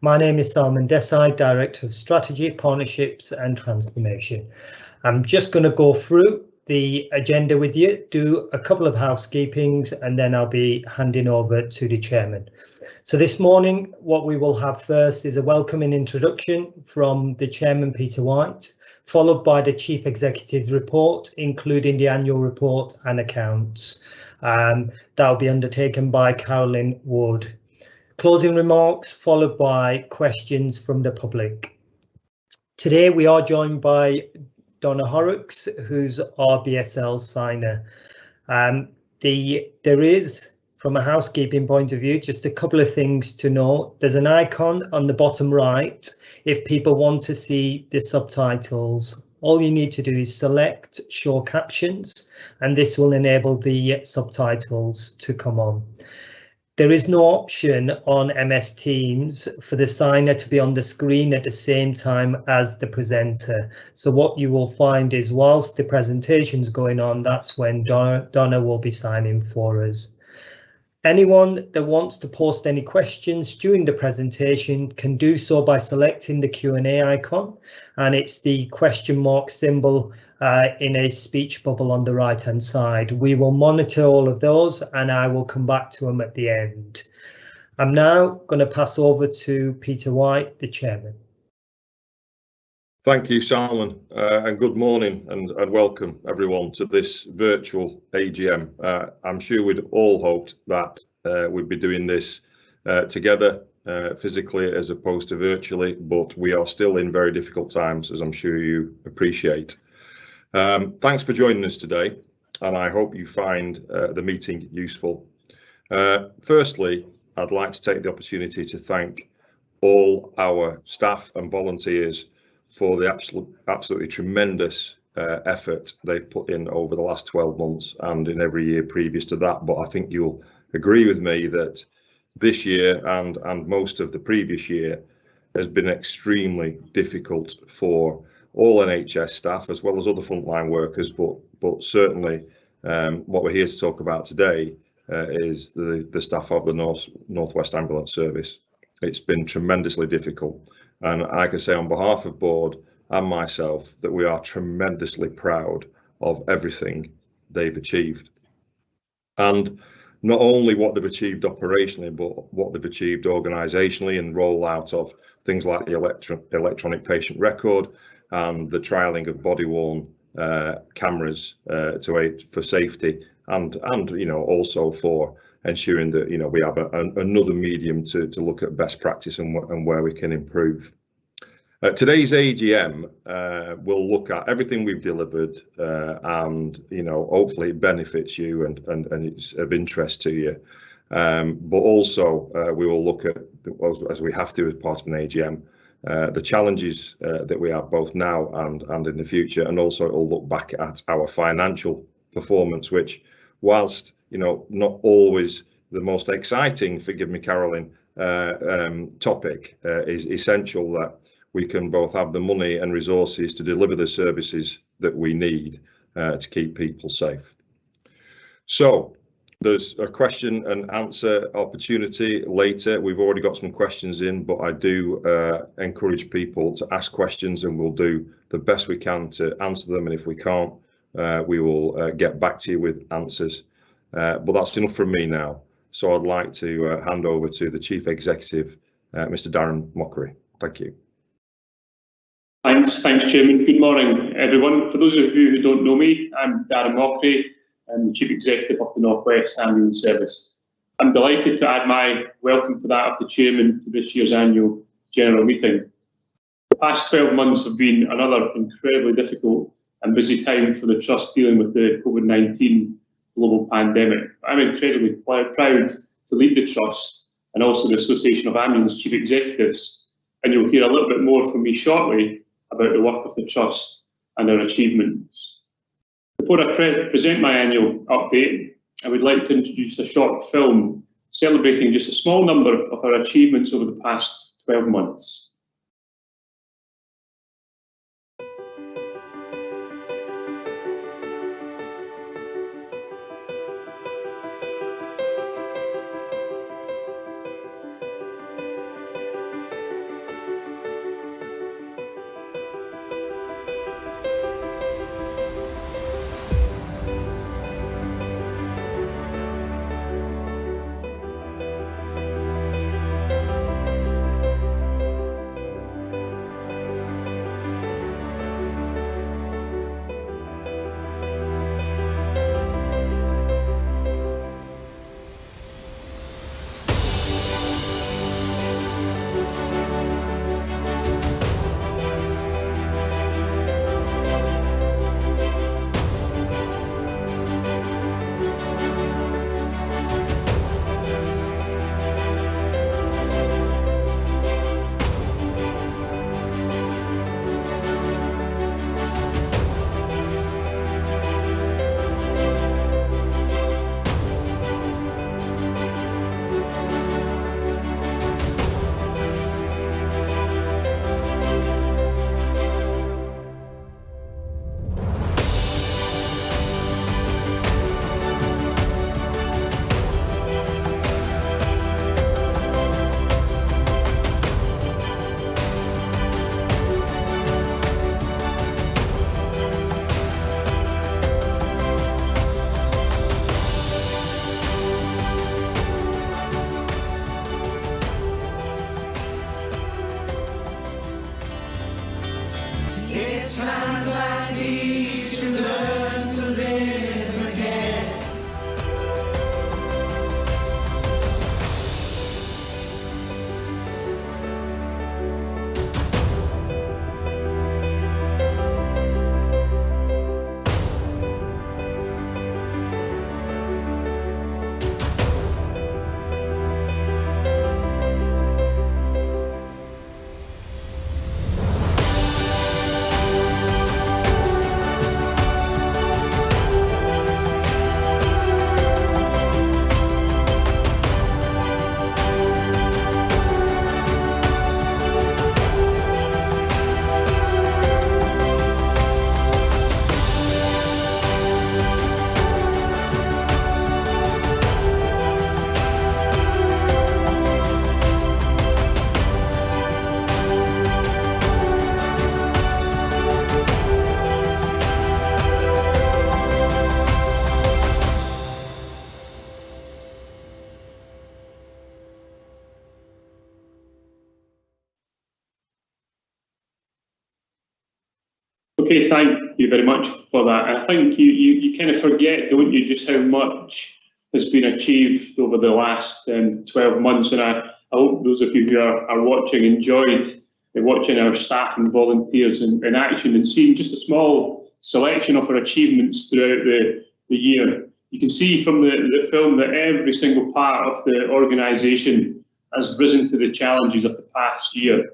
My name is Salman Desai, Director of Strategy, Partnerships and Transformation. I'm just going to go through the agenda with you, do a couple of housekeepings, and then I'll be handing over to the Chairman. So this morning, what we will have first is a welcoming introduction from the Chairman, Peter White, followed by the Chief Executive's report, including the annual report and accounts. That will be undertaken by Carolyn Wood. Closing remarks followed by questions from the public. Today we are joined by Donna Horrocks, who's our BSL signer. There is, from a housekeeping point of view, just a couple of things to note. There's an icon on the bottom right if people want to see the subtitles. All you need to do is select Show Captions, and this will enable the subtitles to come on. There is no option on MS Teams for the signer to be on the screen at the same time as the presenter. So what you will find is whilst the presentation's going on, that's when Donna will be signing for us. Anyone that wants to post any questions during the presentation can do so by selecting the Q&A icon, and it's the question mark symbol in a speech bubble on the right hand side. We will monitor all of those and I will come back to them at the end. I'm now going to pass over to Peter White, the Chairman. Thank you, Salman, and good morning and welcome everyone to this virtual AGM. I'm sure we'd all hoped that we'd be doing this together physically as opposed to virtually, but we are still in very difficult times, as I'm sure you appreciate. Thanks for joining us today, and I hope you find the meeting useful. Firstly, I'd like to take the opportunity to thank all our staff and volunteers for the absolutely tremendous effort they've put in over the last 12 months and in every year previous to that. But I think you'll agree with me that this year and most of the previous year has been extremely difficult for all NHS staff as well as other frontline workers, but certainly what we're here to talk about today is the staff of the Northwest Ambulance Service. It's been tremendously difficult, and I can say on behalf of board and myself that we are tremendously proud of everything they've achieved, and not only what they've achieved operationally, but what they've achieved organisationally and rollout of things like the electronic patient record and the trialling of body-worn cameras to aid for safety, and also for ensuring that we have another medium to look at best practice and where we can improve. Today's AGM will look at everything we've delivered, and hopefully it benefits you and it's of interest to you. But also we will look at, as we have to as part of an AGM, the challenges that we have both now and in the future, and also it will look back at our financial performance, which, whilst not always the most exciting, forgive me Carolyn, topic, is essential that we can both have the money and resources to deliver the services that we need to keep people safe. So there's a question and answer opportunity later. We've already got some questions in, but I do encourage people to ask questions, and we'll do the best we can to answer them, and if we can't, we will get back to you with answers. But that's enough from me now. So I'd like to hand over to the Chief Executive, Mr. Daren Mochrie. Thank you. Thanks, Chairman. Good morning, everyone. For those of you who don't know me, I'm Daren Mochrie. I'm the Chief Executive of the Northwest Ambulance Service. I'm delighted to add my welcome to that of the Chairman to this year's annual general meeting. The past 12 months have been another incredibly difficult and busy time for the Trust dealing with the COVID-19 global pandemic. I'm incredibly proud to lead the Trust and also the Association of Ambulance Chief Executives, and you'll hear a little bit more from me shortly about the work of the Trust and our achievements. Before I present my annual update, I would like to introduce a short film celebrating just a small number of our achievements over the past 12 months. Okay, thank you very much for that. I think you kind of forget, don't you, just how much has been achieved over the last 12 months. And I hope those of you who are watching enjoyed watching our staff and volunteers in action and seeing just a small selection of our achievements throughout the year. You can see from the film that every single part of the organisation has risen to the challenges of the past year.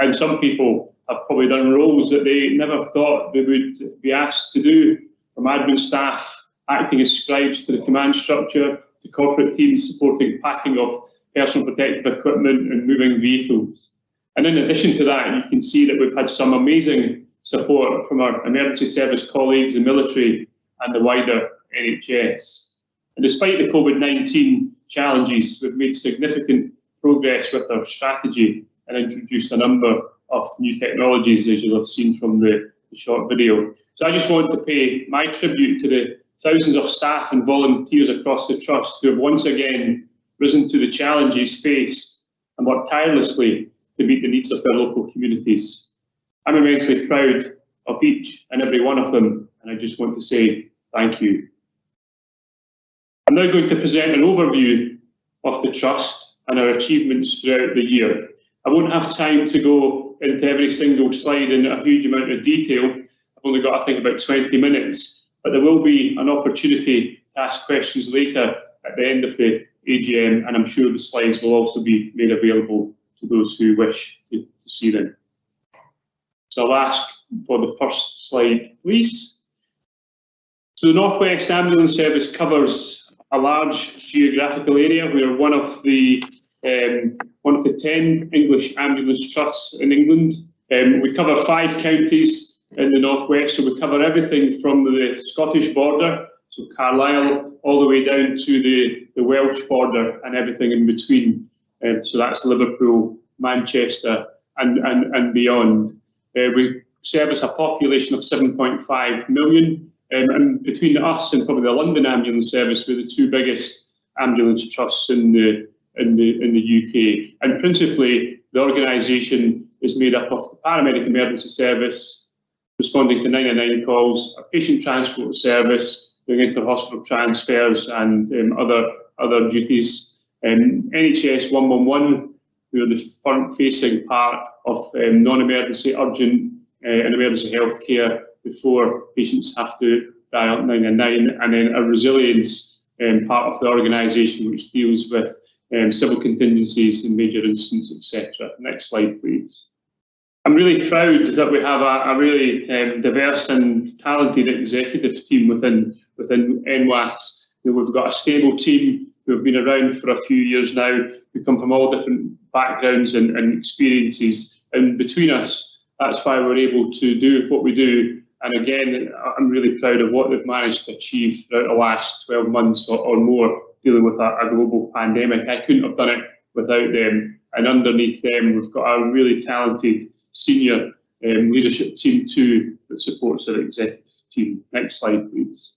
And some people have probably done roles that they never thought they would be asked to do, from admin staff acting as scribes to the command structure, to corporate teams supporting packing of personal protective equipment and moving vehicles. And in addition to that, you can see that we've had some amazing support from our emergency service colleagues, the military and the wider NHS. And despite the COVID-19 challenges, we've made significant progress with our strategy and introduced a number of new technologies, as you'll have seen from the short video. So I just want to pay my tribute to the thousands of staff and volunteers across the Trust who have once again risen to the challenges faced and worked tirelessly to meet the needs of their local communities. I'm immensely proud of each and every one of them, and I just want to say thank you. I'm now going to present an overview of the Trust and our achievements throughout the year. I won't have time to go into every single slide in a huge amount of detail. I've only got, I think, about 20 minutes, but there will be an opportunity to ask questions later at the end of the AGM, and I'm sure the slides will also be made available to those who wish to see them. So I'll ask for the first slide, please. So the North West Ambulance Service covers a large geographical area. We are one of the 10 English ambulance trusts in England. We cover 5 counties in the North West, so we cover everything from the Scottish border, so Carlisle, all the way down to the Welsh border and everything in between. So that's Liverpool, Manchester and beyond. We service a population of 7.5 million, and between us and probably the London Ambulance Service, we're the 2 biggest ambulance trusts in the UK. And principally, the organisation is made up of the paramedic emergency service, responding to 999 calls, a patient transport service, doing inter-hospital transfers and other duties. NHS 111, we are the front-facing part of non-emergency, urgent and emergency healthcare before patients have to dial 999, and then a resilience part of the organisation which deals with civil contingencies and major incidents, etc. Next slide, please. I'm really proud that we have a really diverse and talented executive team within NWAS. We've got a stable team who have been around for a few years now, who come from all different backgrounds and experiences. And between us, that's why we're able to do what we do. And again, I'm really proud of what they've managed to achieve throughout the last 12 months or more, dealing with a global pandemic. I couldn't have done it without them. And underneath them, we've got a really talented senior leadership team too that supports our executive team. Next slide, please.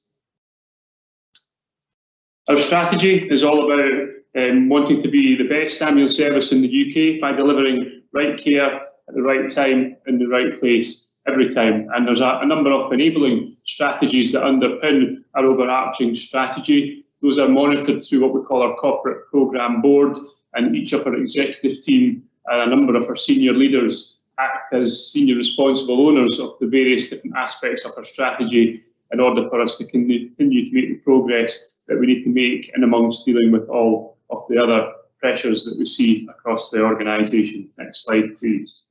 Our strategy is all about wanting to be the best ambulance service in the UK by delivering right care at the right time in the right place every time. And there's a number of enabling strategies that underpin our overarching strategy. Those are monitored through what we call our corporate programme board, and each of our executive team and a number of our senior leaders act as senior responsible owners of the various different aspects of our strategy in order for us to continue to make the progress that we need to make in amongst dealing with all of the other pressures that we see across the organisation. Next slide, please.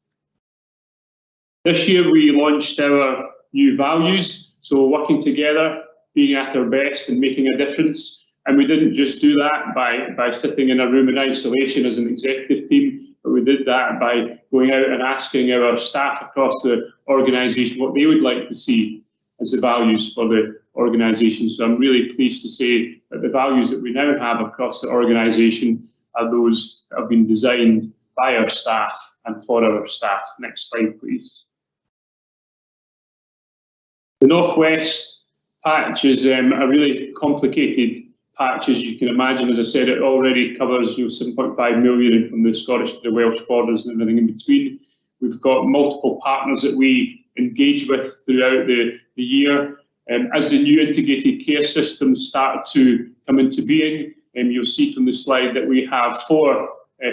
This year we launched our new values, so working together, being at our best and making a difference. And we didn't just do that by sitting in a room in isolation as an executive team, but we did that by going out and asking our staff across the organisation what they would like to see as the values for the organisation. So I'm really pleased to say that the values that we now have across the organisation are those that have been designed by our staff and for our staff. Next slide, please. The North West patch is a really complicated patch, as you can imagine. As I said, it already covers 7.5 million from the Scottish to the Welsh borders and everything in between. We've got multiple partners that we engage with throughout the year. As the new integrated care systems start to come into being, you'll see from the slide that we have 4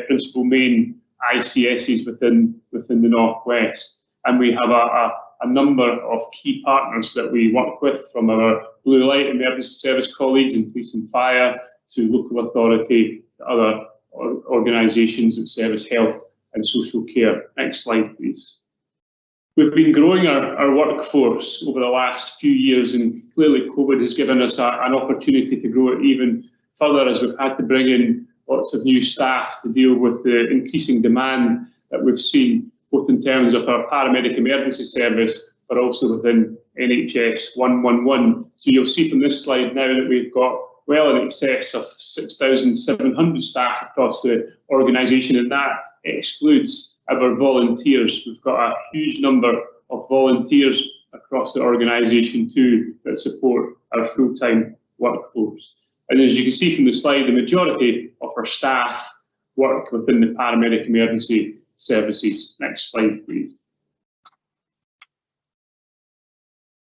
principal main ICSs within the Northwest, and we have a number of key partners that we work with, from our blue light emergency service colleagues in police and fire to local authority to other organisations that service health and social care. Next slide, please. We've been growing our workforce over the last few years, and clearly COVID has given us an opportunity to grow it even further, as we've had to bring in lots of new staff to deal with the increasing demand that we've seen, both in terms of our paramedic emergency service, but also within NHS 111. So you'll see from this slide now that we've got well in excess of 6,700 staff across the organisation, and that excludes our volunteers. We've got a huge number of volunteers across the organisation too that support our full-time workforce. And as you can see from the slide, the majority of our staff work within the paramedic emergency services. Next slide, please.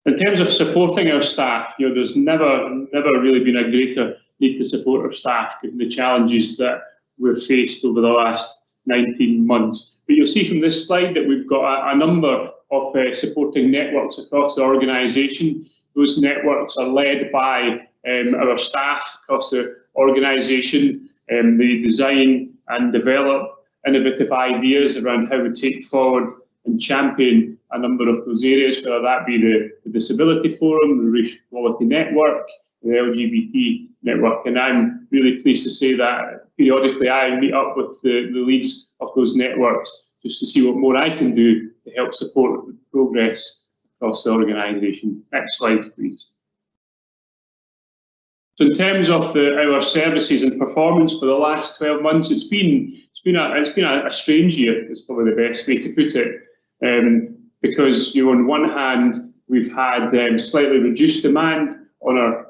In terms of supporting our staff, there's never really been a greater need to support our staff, given the challenges that we've faced over the last 19 months. But you'll see from this slide that we've got a number of supporting networks across the organisation. Those networks are led by our staff across the organisation. They design and develop innovative ideas around how we take forward and champion a number of those areas, whether that be the Disability Forum, the Racial Equality Network, the LGBT network. And I'm really pleased to say that periodically I meet up with the leads of those networks just to see what more I can do to help support the progress across the organisation. Next slide, please. So in terms of our services and performance for the last 12 months, it's been a strange year. Is probably the best way to put it, because on one hand we've had slightly reduced demand on our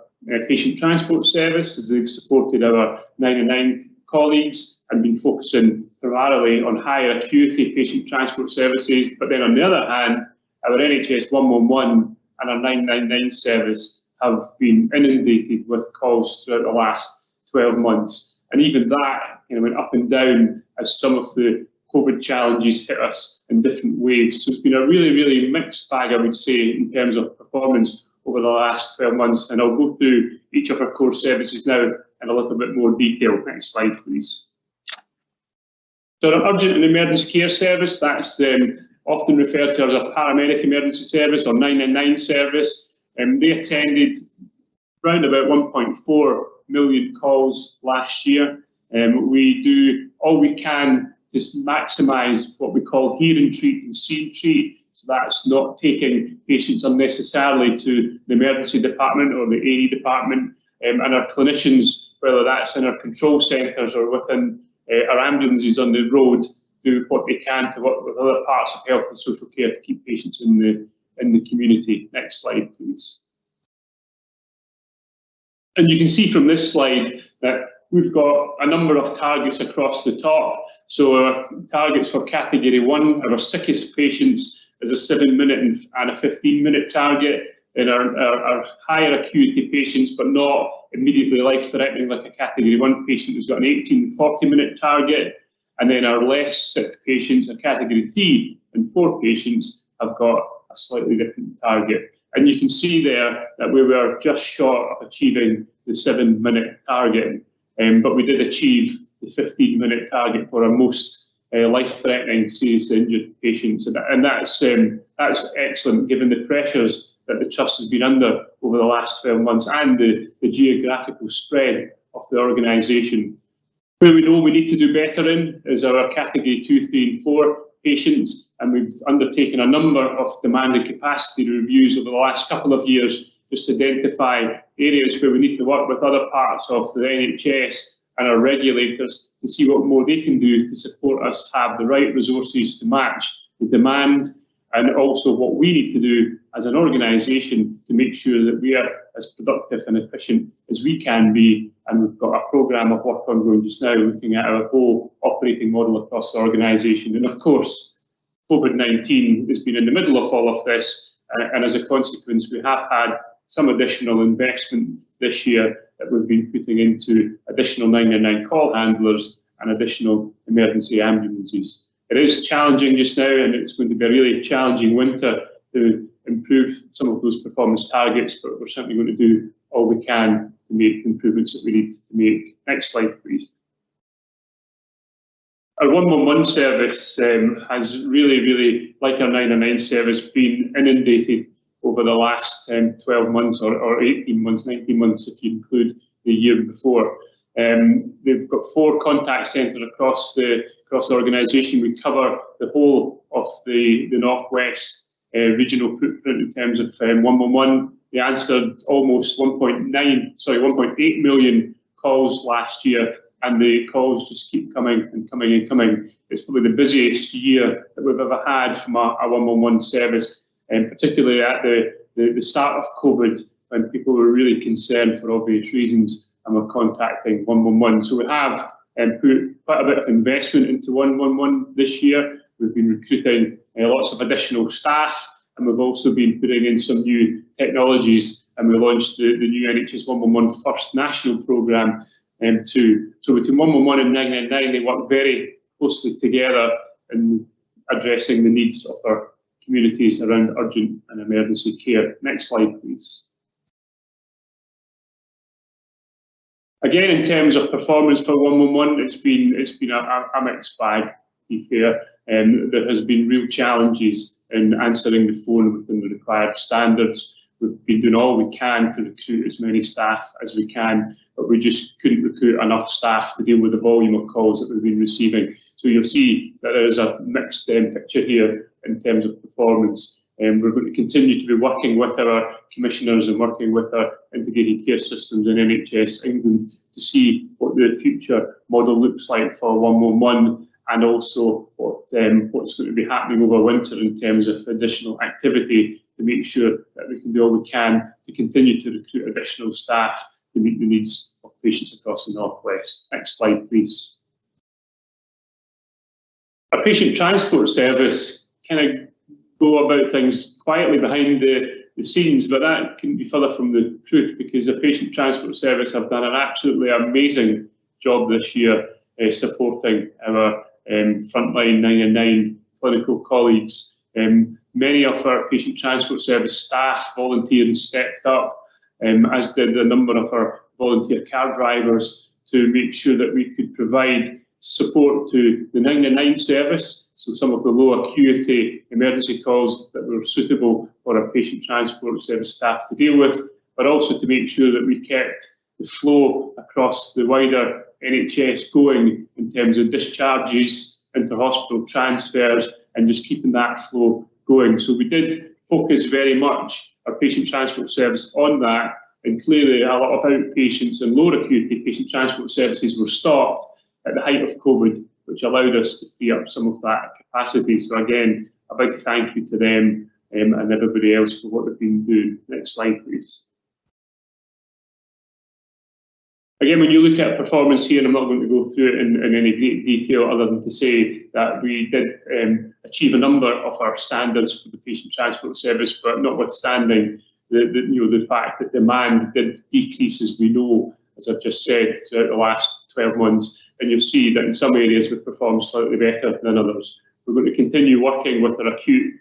patient transport service as they've supported our 999 colleagues and been focusing primarily on higher acuity patient transport services. But then on the other hand, our NHS 111 and our 999 service have been inundated with calls throughout the last 12 months. And even that went up and down as some of the COVID challenges hit us in different waves. So it's been a really, really mixed bag, I would say, in terms of performance over the last 12 months. And I'll go through each of our core services now in a little bit more detail. Next slide, please. So our urgent and emergency care service, that's often referred to as a paramedic emergency service or 999 service. They attended around about 1.4 million calls last year. We do all we can to maximise what we call hear and treat and see and treat. So that's not taking patients unnecessarily to the emergency department or the A&E department. And our clinicians, whether that's in our control centres or within our ambulances on the road, do what they can to work with other parts of health and social care to keep patients in the community. Next slide, please. And you can see from this slide that we've got a number of targets across the top. So our targets for category 1, our sickest patients, is a 7-minute and a 15-minute target. And our higher acuity patients, but not immediately life-threatening like a category 1 patient, has got an 18 and 40-minute target. And then our less sick patients, a category 3 and 4 patients, have got a slightly different target. And you can see there that we were just short of achieving the 7-minute target, but we did achieve the 15-minute target for our most life-threatening, seriously injured patients, and that's excellent given the pressures that the trust has been under over the last 12 months and the geographical spread of the organisation. Where we know we need to do better in is our category 2, 3 and 4 patients, and we've undertaken a number of demand and capacity reviews over the last couple of years just to identify areas where we need to work with other parts of the NHS and our regulators to see what more they can do to support us have the right resources to match the demand, and also what we need to do as an organisation to make sure that we are as productive and efficient as we can be. And we've got a programme of work ongoing just now looking at our whole operating model across the organisation. And of course, COVID-19 has been in the middle of all of this, and as a consequence, we have had some additional investment this year that we've been putting into additional 999 call handlers and additional emergency ambulances. It is challenging just now, and it's going to be a really challenging winter to improve some of those performance targets, but we're certainly going to do all we can to make the improvements that we need to make. Next slide, please. Our 111 service has really, like our 999 service, been inundated over the last 12 months or 18 months, 19 months if you include the year before. We've got 4 contact centres across the organisation. We cover the whole of the Northwest regional footprint in terms of 111. We answered almost 1.8 million calls last year, and the calls just keep coming and coming and coming. It's probably the busiest year that we've ever had from our 111 service, and particularly at the start of COVID, when people were really concerned for obvious reasons and were contacting 111. So we have put quite a bit of investment into 111 this year. We've been recruiting lots of additional staff, and we've also been putting in some new technologies, and we launched the new NHS 111 First National Programme too. So between 111 and 999, they work very closely together in addressing the needs of our communities around urgent and emergency care. Next slide, please. Again, in terms of performance for 111, it's been a mixed bag, to be fair. There has been real challenges in answering the phone within the required standards. We've been doing all we can to recruit as many staff as we can, but we just couldn't recruit enough staff to deal with the volume of calls that we've been receiving. So you'll see that there is a mixed picture here in terms of performance. We're going to continue to be working with our commissioners and working with our integrated care systems in NHS England to see what the future model looks like for 111, and also what's going to be happening over winter in terms of additional activity to make sure that we can do all we can to continue to recruit additional staff to meet the needs of patients across the Northwest. Next slide, please. Our patient transport service kind of go about things quietly behind the scenes, but that couldn't be further from the truth, because the patient transport service have done an absolutely amazing job this year supporting our frontline 999 clinical colleagues. Many of our patient transport service staff volunteered and stepped up, as did a number of our volunteer car drivers, to make sure that we could provide support to the 999 service, so some of the low acuity emergency calls that were suitable for our patient transport service staff to deal with, but also to make sure that we kept the flow across the wider NHS going in terms of discharges, inter-hospital transfers, and just keeping that flow going. So we did focus very much our patient transport service on that, and clearly a lot of outpatients and lower acuity patient transport services were stopped at the height of COVID, which allowed us to free up some of that capacity. So again, a big thank you to them and everybody else for what they've been doing. Next slide, please. Again, when you look at performance here, and I'm not going to go through it in any great detail other than to say that we did achieve a number of our standards for the patient transport service, but notwithstanding the fact that demand did decrease, as we know, as I've just said, throughout the last 12 months, and you'll see that in some areas we've performed slightly better than others. We're going to continue working with our acute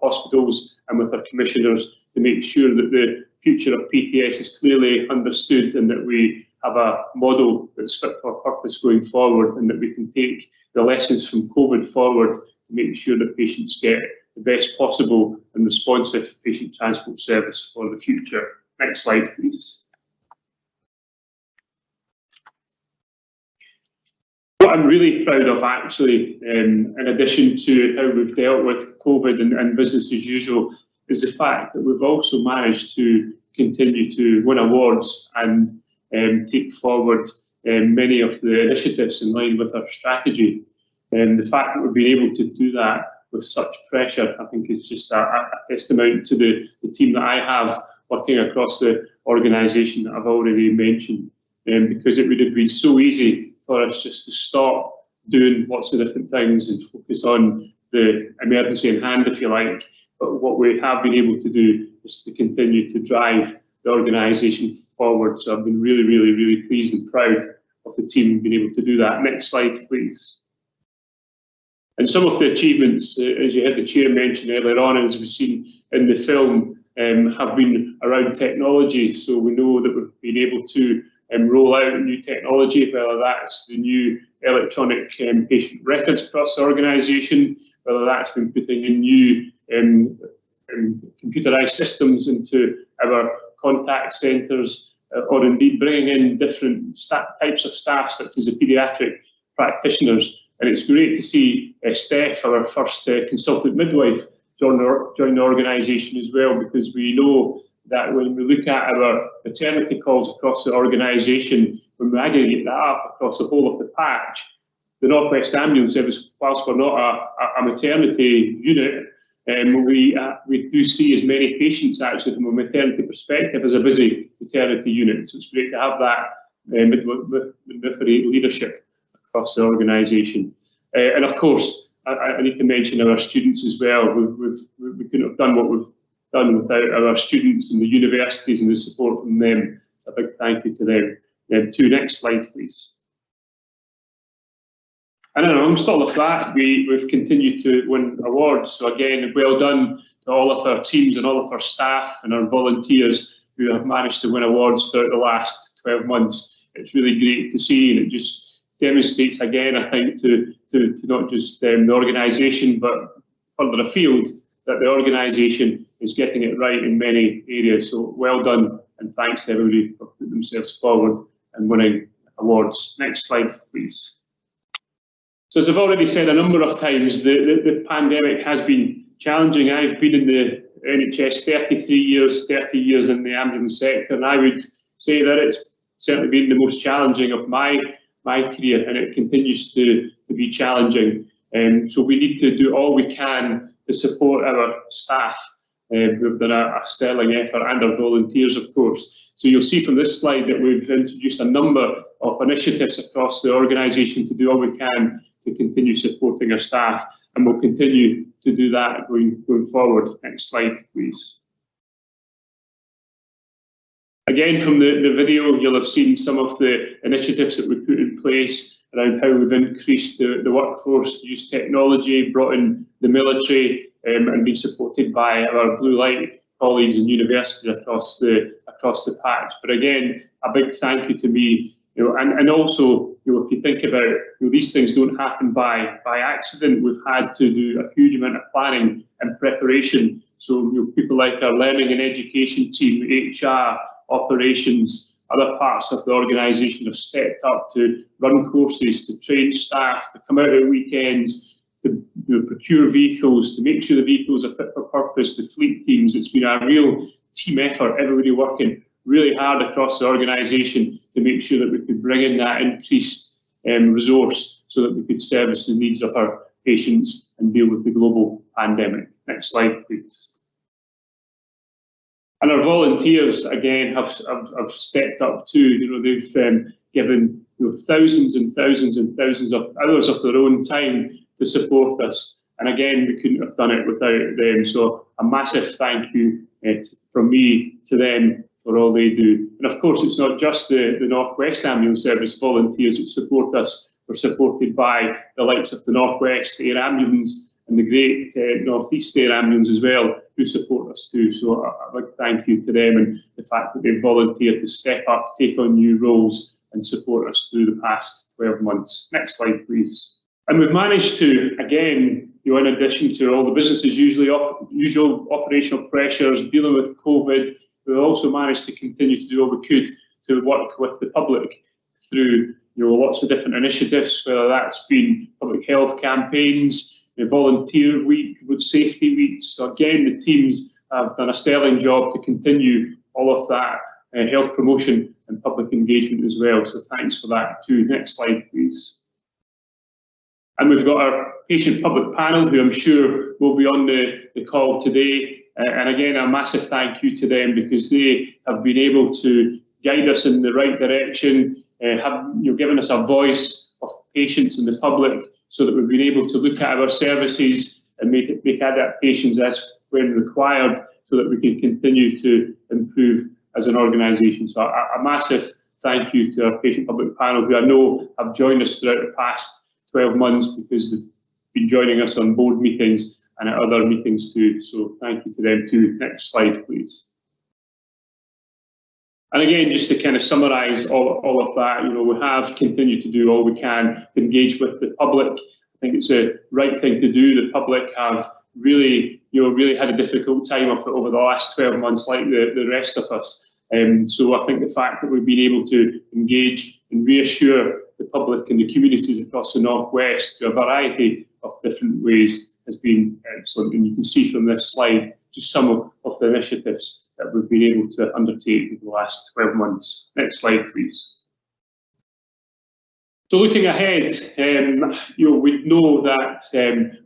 hospitals and with our commissioners to make sure that the future of PTS is clearly understood, and that we have a model that's fit for purpose going forward, and that we can take the lessons from COVID forward to make sure that patients get the best possible and responsive patient transport service for the future. Next slide, please. What I'm really proud of, actually, in addition to how we've dealt with COVID and business as usual, is the fact that we've also managed to continue to win awards and take forward many of the initiatives in line with our strategy. And the fact that we've been able to do that with such pressure, I think, is just a testament to the team that I have working across the organisation that I've already mentioned. Because it would have been so easy for us just to stop doing lots of different things and focus on the emergency in hand, if you like. But what we have been able to do is to continue to drive the organisation forward. So I've been really, really, really pleased and proud of the team being able to do that. Next slide, please. And some of the achievements, as you heard the chair mention earlier on, and as we've seen in the film, have been around technology. So we know that we've been able to roll out new technology, whether that's the new electronic patient records across the organisation, whether that's been putting in new computerised systems into our contact centres, or indeed bringing in different types of staff, such as the paediatric practitioners. And it's great to see Steph, our first consultant midwife, join the organisation as well, because we know that when we look at our maternity calls across the organisation, when we aggregate that up across the whole of the patch, the North West Ambulance Service, whilst we're not a maternity unit, we do see as many patients actually from a maternity perspective as a busy maternity unit. So it's great to have that midwifery leadership across the organisation. And of course, I need to mention our students as well. We couldn't have done what we've done without our students and the universities and the support from them. A big thank you to them. Next slide, please. And amongst all of that, we've continued to win awards. So again, well done to all of our teams and all of our staff and our volunteers who have managed to win awards throughout the last 12 months. It's really great to see, and it just demonstrates again, I think, to not just the organisation, but further afield, that the organisation is getting it right in many areas. So well done, and thanks to everybody for putting themselves forward and winning awards. Next slide, please. So as I've already said a number of times, the pandemic has been challenging. I've been in the NHS 33 years, 30 years in the ambulance sector, and I would say that it's certainly been the most challenging of my career, and it continues to be challenging. So we need to do all we can to support our staff who've done a sterling effort, and our volunteers, of course. So you'll see from this slide that we've introduced a number of initiatives across the organisation to do all we can to continue supporting our staff, and we'll continue to do that going forward. Next slide, please. Again, from the video, you'll have seen some of the initiatives that we put in place around how we've increased the workforce, used technology, brought in the military, and been supported by our blue light colleagues and universities across the patch. But again, a big thank you to me, and also, if you think about, these things don't happen by accident. We've had to do a huge amount of planning and preparation. So people like our learning and education team, HR, operations, other parts of the organisation have stepped up to run courses, to train staff, to come out at weekends, to procure vehicles, to make sure the vehicles are fit for purpose, the fleet teams. It's been a real team effort, everybody working really hard across the organisation to make sure that we could bring in that increased resource so that we could service the needs of our patients and deal with the global pandemic. Next slide, please. And our volunteers, again, have stepped up too. They've given thousands and thousands and thousands of hours of their own time to support us. And again, we couldn't have done it without them. So a massive thank you from me to them for all they do. And of course, it's not just the North West Ambulance Service volunteers that support us. We're supported by the likes of the North West Air Ambulance and the great North East Air Ambulance as well, who support us too. So a big thank you to them, and the fact that they've volunteered to step up, take on new roles and support us through the past 12 months. Next slide, please. And we've managed to, again, in addition to all the business as usual operational pressures, dealing with COVID, we've also managed to continue to do all we could to work with the public through lots of different initiatives, whether that's been public health campaigns, the volunteer week, road safety weeks. So again, the teams have done a sterling job to continue all of that health promotion and public engagement as well. So thanks for that too. Next slide, please. And we've got our patient public panel, who I'm sure will be on the call today. And again, a massive thank you to them, because they have been able to guide us in the right direction, have given us a voice of patients and the public, so that we've been able to look at our services and make adaptations as when required so that we can continue to improve as an organisation. So a massive thank you to our patient public panel, who I know have joined us throughout the past 12 months because they've been joining us on board meetings and at other meetings too. So thank you to them too. Next slide, please. And again, just to kind of summarise all of that, we have continued to do all we can to engage with the public. I think it's a right thing to do. The public have really had a difficult time of it over the last 12 months, like the rest of us. So I think the fact that we've been able to engage and reassure the public and the communities across the Northwest to a variety of different ways has been excellent. And you can see from this slide just some of the initiatives that we've been able to undertake in the last 12 months. Next slide, please. So looking ahead, we know that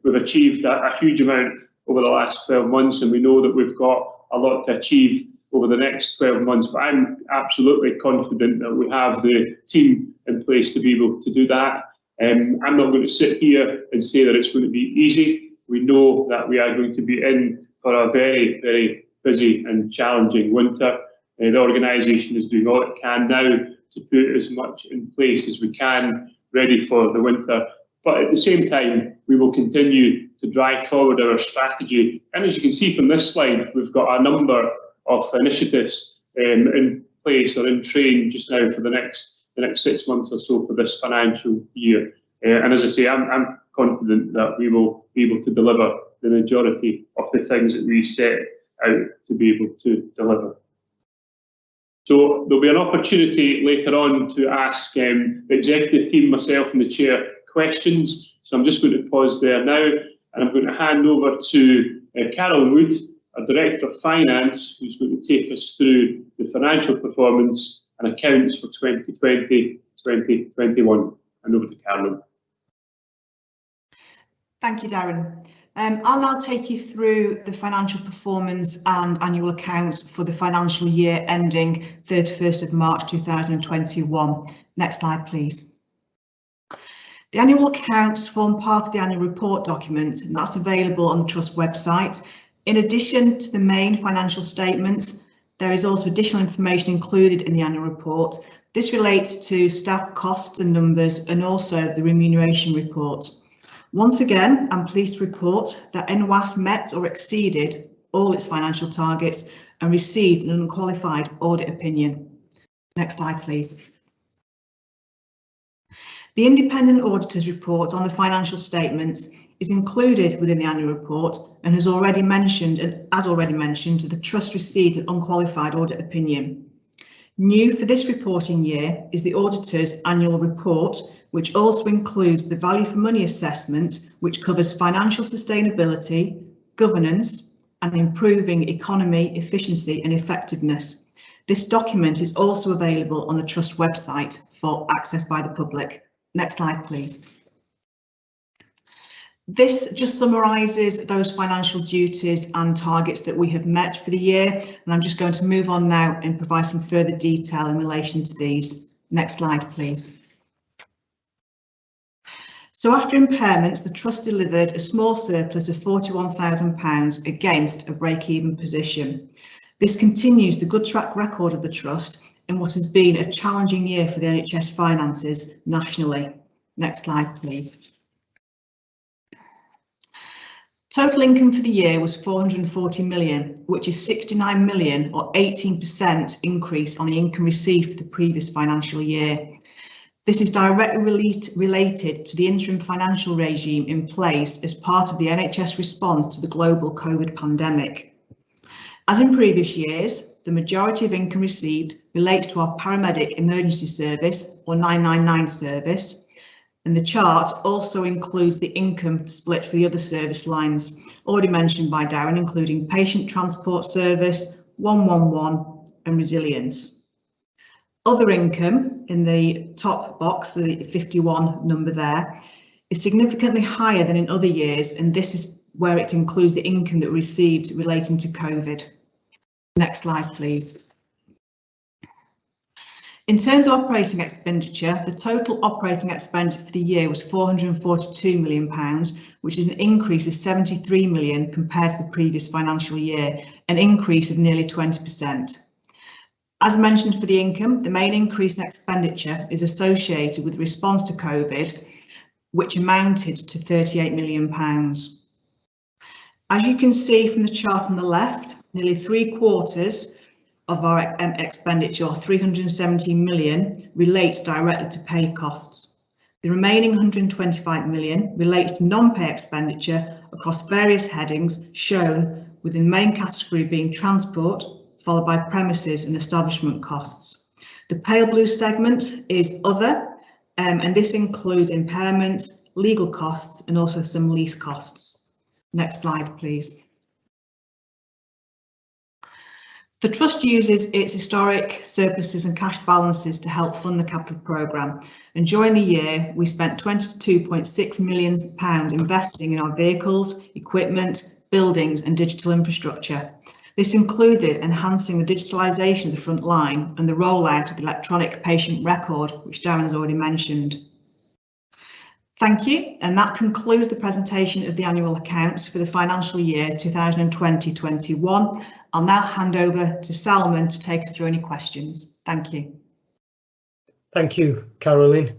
we've achieved a huge amount over the last 12 months, and we know that we've got a lot to achieve over the next 12 months. But I'm absolutely confident that we have the team in place to be able to do that. I'm not going to sit here and say that it's going to be easy. We know that we are going to be in for a very, very busy and challenging winter. The organisation is doing all it can now to put as much in place as we can, ready for the winter. But at the same time, we will continue to drive forward our strategy. And as you can see from this slide, we've got a number of initiatives in place or in train just now for the next 6 months or so for this financial year. And as I say, I'm confident that we will be able to deliver the majority of the things that we set out to be able to deliver. So there'll be an opportunity later on to ask the executive team, myself and the chair, questions. So I'm just going to pause there now, and I'm going to hand over to Carolyn Wood, our Director of Finance, who's going to take us through the financial performance and accounts for 2020-2021. And over to Carolyn. Thank you, Darren. I'll now take you through the financial performance and annual accounts for the financial year ending 31st of March 2021. Next slide, please. The annual accounts form part of the annual report document, and that's available on the Trust website. In addition to the main financial statements, there is also additional information included in the annual report. This relates to staff costs and numbers, and also the remuneration report. Once again, I'm pleased to report that NWAS met or exceeded all its financial targets and received an unqualified audit opinion. Next slide, please. The independent auditor's report on the financial statements is included within the annual report and as already mentioned, the Trust received an unqualified audit opinion. New for this reporting year is the auditor's annual report, which also includes the value for money assessment, which covers financial sustainability, governance, and improving economy, efficiency and effectiveness. This document is also available on the Trust website for access by the public. Next slide, please. This just summarises those financial duties and targets that we have met for the year, and I'm just going to move on now and provide some further detail in relation to these. Next slide, please. So after impairments, the Trust delivered a small surplus of £41,000 against a break-even position. This continues the good track record of the Trust in what has been a challenging year for the NHS finances nationally. Next slide, please. Total income for the year was 440 million, which is 69 million or 18% increase on the income received for the previous financial year. This is directly related to the interim financial regime in place as part of the NHS response to the global COVID pandemic. As in previous years, the majority of income received relates to our paramedic emergency service or 999 service, and the chart also includes the income split for the other service lines already mentioned by Darren, including patient transport service, 111 and resilience. Other income in the top box, the 51 number there, is significantly higher than in other years, and this is where it includes the income that we received relating to COVID. Next slide, please. In terms of operating expenditure, the total operating expenditure for the year was £442 million, which is an increase of 73 million compared to the previous financial year, an increase of nearly 20%. As mentioned for the income, the main increase in expenditure is associated with the response to COVID, which amounted to £38 million. As you can see from the chart on the left, nearly 3/4 of our expenditure, or 317 million, relates directly to pay costs. The remaining 125 million relates to non-pay expenditure across various headings shown, with the main category being transport, followed by premises and establishment costs. The pale blue segment is other, and this includes impairments, legal costs, and also some lease costs. Next slide, please. The Trust uses its historic surpluses and cash balances to help fund the capital programme, and during the year we spent £22.6 million investing in our vehicles, equipment, buildings and digital infrastructure. This included enhancing the digitalisation of the front line and the rollout of the electronic patient record, which Daren has already mentioned. Thank you, and that concludes the presentation of the annual accounts for the financial year 2020-21. I'll now hand over to Salman to take us through any questions. Thank you. Thank you, Carolyn.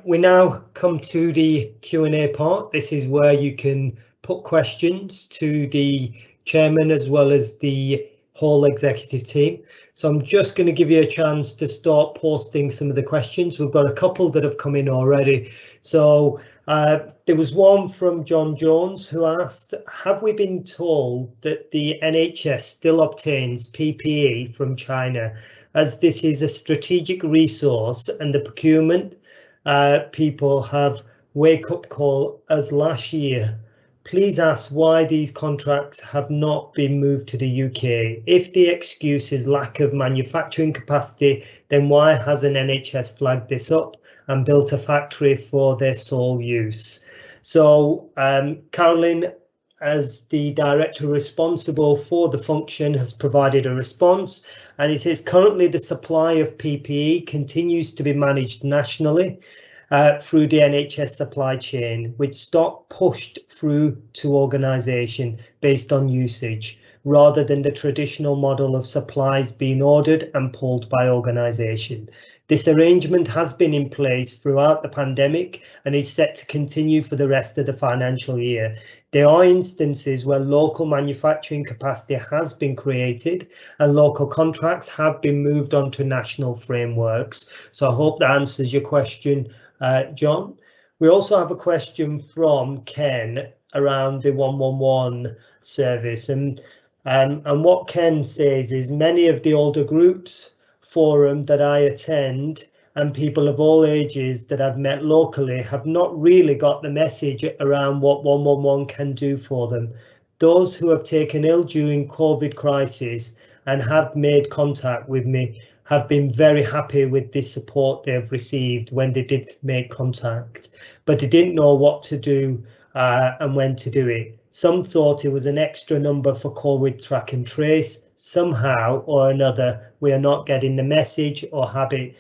We now come to the Q&A part. This is where you can put questions to the chairman as well as the whole executive team. So I'm just going to give you a chance to start posting some of the questions. We've got a couple that have come in already. So there was one from John Jones who asked, have we been told that the NHS still obtains PPE from China, as this is a strategic resource and the procurement people have wake-up call as last year? Please ask why these contracts have not been moved to the UK. If the excuse is lack of manufacturing capacity, then why hasn't NHS flagged this up and built a factory for their sole use? So Carolyn, as the director responsible for the function, has provided a response, and it says currently the supply of PPE continues to be managed nationally through the NHS supply chain, with stock pushed through to organisation based on usage, rather than the traditional model of supplies being ordered and pulled by organisation. This arrangement has been in place throughout the pandemic and is set to continue for the rest of the financial year. There are instances where local manufacturing capacity has been created and local contracts have been moved onto national frameworks. So I hope that answers your question, John. We also have a question from Ken around the 111 service, and what Ken says is many of the older groups forum that I attend and people of all ages that I've met locally have not really got the message around what 111 can do for them. Those who have taken ill during COVID crisis and have made contact with me have been very happy with the support they've received when they did make contact, but they didn't know what to do and when to do it. Some thought it was an extra number for COVID track and trace. Somehow or another, we are not getting the message or habit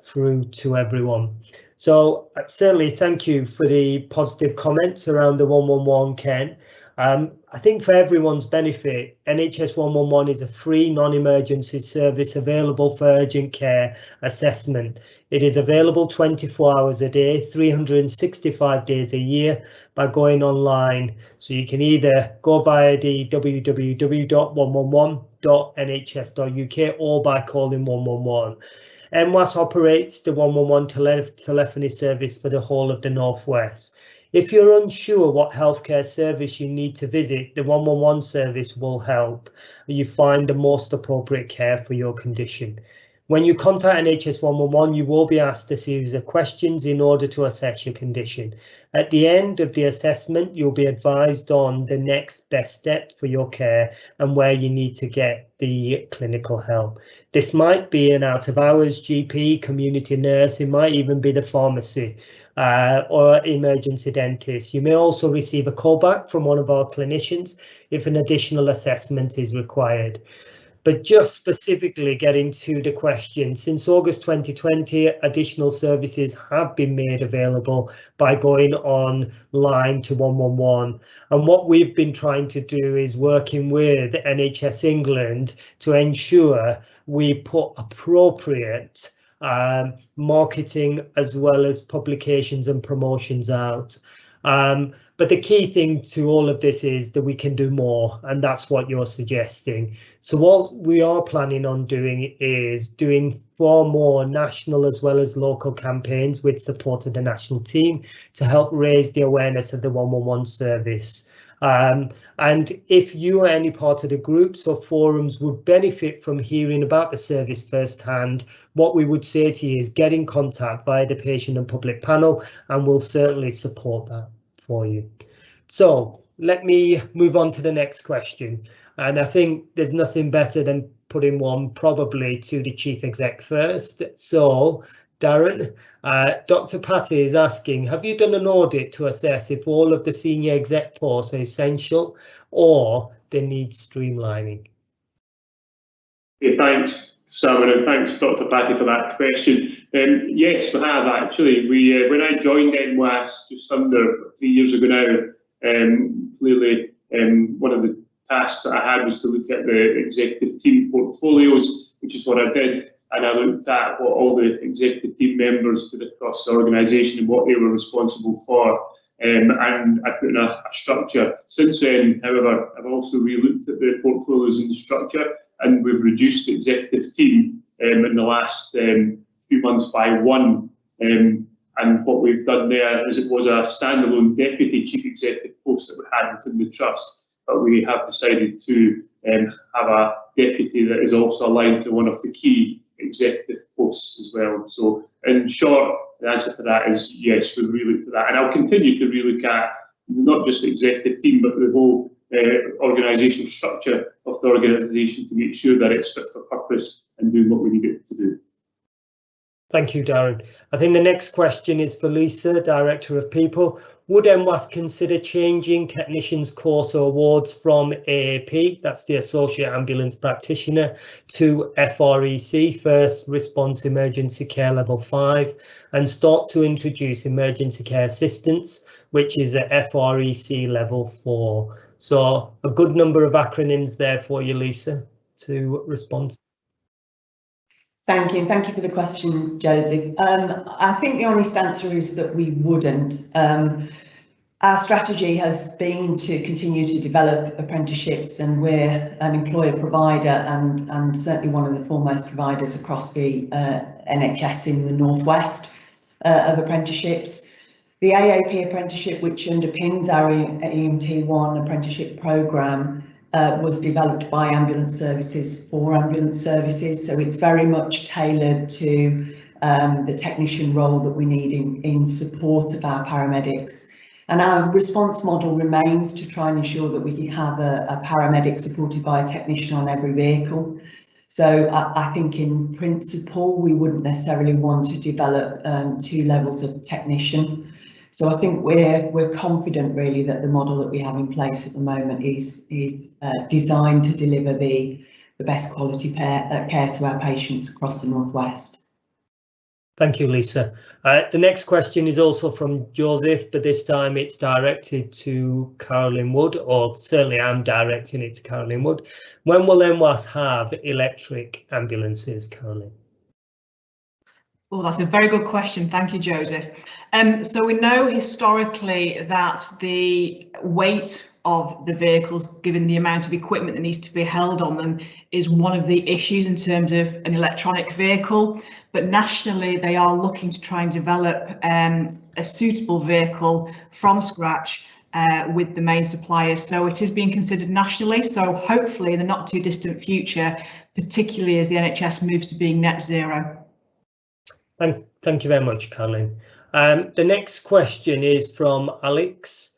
through to everyone. So certainly thank you for the positive comments around the 111, Ken. I think for everyone's benefit, NHS 111 is a free non-emergency service available for urgent care assessment. It is available 24 hours a day, 365 days a year by going online. So you can either go via the www.111.nhs.uk or by calling 111. NWAS operates the 111 telephony service for the whole of the Northwest. If you're unsure what healthcare service you need to visit, the 111 service will help you find the most appropriate care for your condition. When you contact NHS 111, you will be asked a series of questions in order to assess your condition. At the end of the assessment, you'll be advised on the next best step for your care and where you need to get the clinical help. This might be an out-of-hours GP, community nurse, it might even be the pharmacy or emergency dentist. You may also receive a call back from one of our clinicians if an additional assessment is required. But just specifically getting to the question, since August 2020, additional services have been made available by going online to 111. And what we've been trying to do is working with NHS England to ensure we put appropriate marketing as well as publications and promotions out. But the key thing to all of this is that we can do more, and that's what you're suggesting. So what we are planning on doing is doing 4 more national as well as local campaigns with support of the national team to help raise the awareness of the 111 service. And if you or any part of the groups or forums would benefit from hearing about the service firsthand, what we would say to you is get in contact via the patient and public panel, and we'll certainly support that for you. So let me move on to the next question. And I think there's nothing better than putting one probably to the Chief Exec first. So Daren, Dr. Patty is asking, have you done an audit to assess if all of the senior exec posts are essential or they need streamlining? Okay, thanks, Simon, and thanks, Dr. Patty, for that question. Yes, we have actually. When I joined NWAS just under 3 years ago now, clearly one of the tasks that I had was to look at the executive team portfolios, which is what I did. And I looked at what all the executive team members did across the organisation and what they were responsible for. And I put in a structure. Since then, however, I've also re-looked at the portfolios and the structure, and we've reduced the executive team in the last few months by 1. And what we've done there is it was a standalone deputy chief executive post that we had within the trust, but we have decided to have a deputy that is also aligned to one of the key executive posts as well. So in short, the answer to that is yes, we've re-looked at that, and I'll continue to re-look at not just the executive team but the whole organisational structure of the organisation to make sure that it's fit for purpose and doing what we need it to do. Thank you, Daren. I think the next question is for Lisa, Director of People. Would NWAS consider changing technicians course or awards from AAP, that's the Associate Ambulance Practitioner, to FREC, First Response Emergency Care Level 5, and start to introduce Emergency Care Assistance, which is at FREC Level 4? So a good number of acronyms there for you, Lisa, to respond. Thank you, and thank you for the question, Joseph. I think the honest answer is that we wouldn't. Our strategy has been to continue to develop apprenticeships, and we're an employer provider and certainly one of the foremost providers across the NHS in the Northwest of apprenticeships. The AAP apprenticeship, which underpins our EMT1 apprenticeship programme, was developed by ambulance services for ambulance services, so it's very much tailored to the technician role that we need in support of our paramedics. And our response model remains to try and ensure that we can have a paramedic supported by a technician on every vehicle. So I think in principle we wouldn't necessarily want to develop 2 levels of technician. So I think we're confident really that the model that we have in place at the moment is designed to deliver the best quality care to our patients across the Northwest. Thank you, Lisa. The next question is also from Joseph, but this time it's directed to Carolyn Wood, or certainly I'm directing it to Carolyn Wood. When will NWAS have electric ambulances, Carolyn? Oh, that's a very good question. Thank you, Joseph. So we know historically that the weight of the vehicles, given the amount of equipment that needs to be held on them, is one of the issues in terms of an electronic vehicle. But nationally, they are looking to try and develop a suitable vehicle from scratch with the main suppliers. So it is being considered nationally. So hopefully in the not too distant future, particularly as the NHS moves to being net zero. Thank you very much, Carolyn. The next question is from Alex.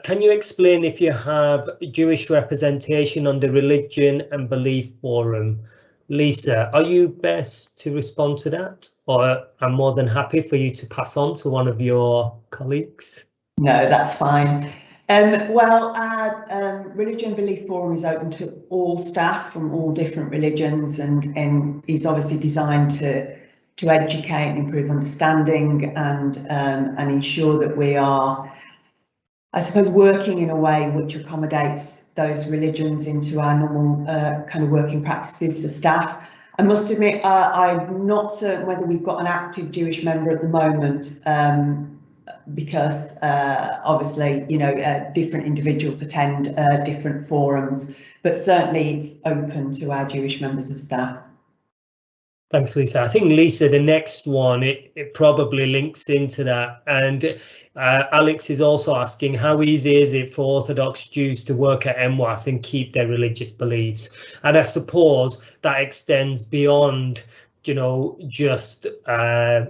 Can you explain if you have Jewish representation on the Religion and Belief Forum? Lisa, are you best to respond to that, or I'm more than happy for you to pass on to one of your colleagues? No, that's fine. Well, our Religion Belief Forum is open to all staff from all different religions, and is obviously designed to educate and improve understanding and ensure that we are, I suppose, working in a way which accommodates those religions into our normal kind of working practices for staff. I must admit, I'm not certain whether we've got an active Jewish member at the moment, because obviously, you know, different individuals attend different forums, but certainly it's open to our Jewish members of staff. Thanks, Lisa. I think, Lisa, the next one, it probably links into that. And Alex is also asking, how easy is it for Orthodox Jews to work at NWAS and keep their religious beliefs? And I suppose that extends beyond, you know, just